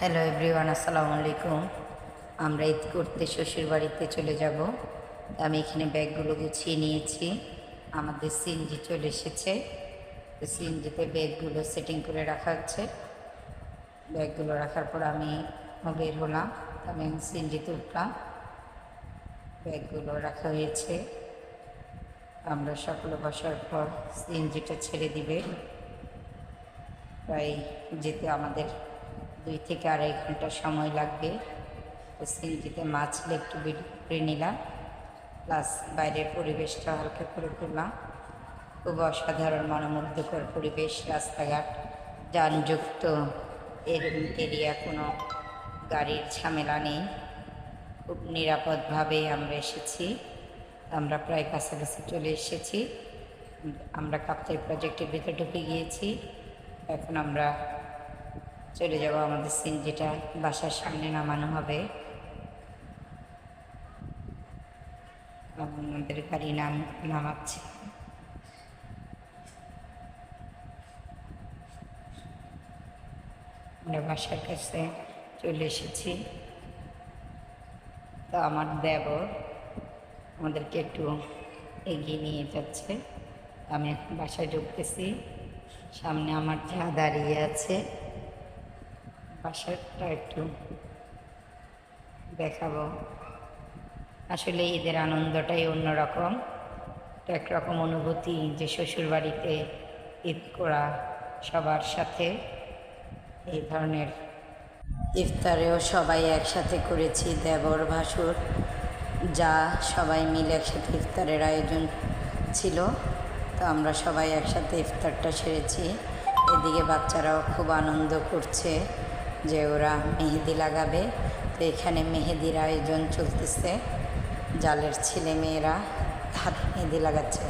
Hello everyone, আসসালামু আলাইকুম। আমরা ঈদ করতে শ্বশুর বাড়িতে চলে যাব। আমি এখানে ব্যাগগুলো গুছিয়ে নিয়েছি। আমাদের সিএনজি চলে এসেছে। তো সিএনজিতে ব্যাগগুলো সেটিং করে রাখা হচ্ছে। ব্যাগগুলো রাখার পর আমি বের হলাম। আমি সিএনজিতে উঠলাম। ব্যাগগুলো রাখা হয়েছে। আমরা সকলে বসার পর সিএনজিটা ছেড়ে দিবে। প্রায় যেতে আমাদের 2 থেকে 2.5 ঘন্টা সময় লাগবে। তো সিএনজিতে মাছলে একটু ভিডিও করে নিলাম, প্লাস বাইরের পরিবেশটা হালকা করে করলাম। খুব অসাধারণ মনোমুগ্ধকর পরিবেশ, রাস্তাঘাট যানযুক্ত এরিয়া, কোনো গাড়ির ঝামেলা নেই। খুব নিরাপদভাবে আমরা এসেছি। আমরা প্রায় কাছাকাছি চলে এসেছি। আমরা কাপ্তাই প্রজেক্টের ভিতরে ঢুকে গিয়েছি। এখন আমরা চলে যাব, আমাদের সিএনজিটা বাসার সামনে নামানো হবে। আমাদের গাড়ি নামাচ্ছে। আমরা বাসার কাছে চলে এসেছি। তো আমার দেবর আমাদেরকে একটু এগিয়ে নিয়ে যাচ্ছে। আমি এখন বাসায় ঢুকতেছি। সামনে আমার যা দাঁড়িয়ে আছে, বাসাটা একটু দেখাবো। আসলে ঈদের আনন্দটাই অন্যরকম। একরকম অনুভূতি যে শ্বশুর বাড়িতে ঈদ করা, সবার সাথে এই ধরনের ইফতারেও সবাই একসাথে করেছি। দেবর ভাসুর যা সবাই মিলে একসাথে ইফতারের আয়োজন ছিল। তো আমরা সবাই একসাথে ইফতারটা সেরেছি। এদিকে বাচ্চারাও খুব আনন্দ করছে যে ওরা মেহেদি লাগাবে। তো এখানে মেহেদির আয়োজন চলতেছে। জালের ছেলে মেয়েরা হাত মেহেদি লাগাচ্ছে।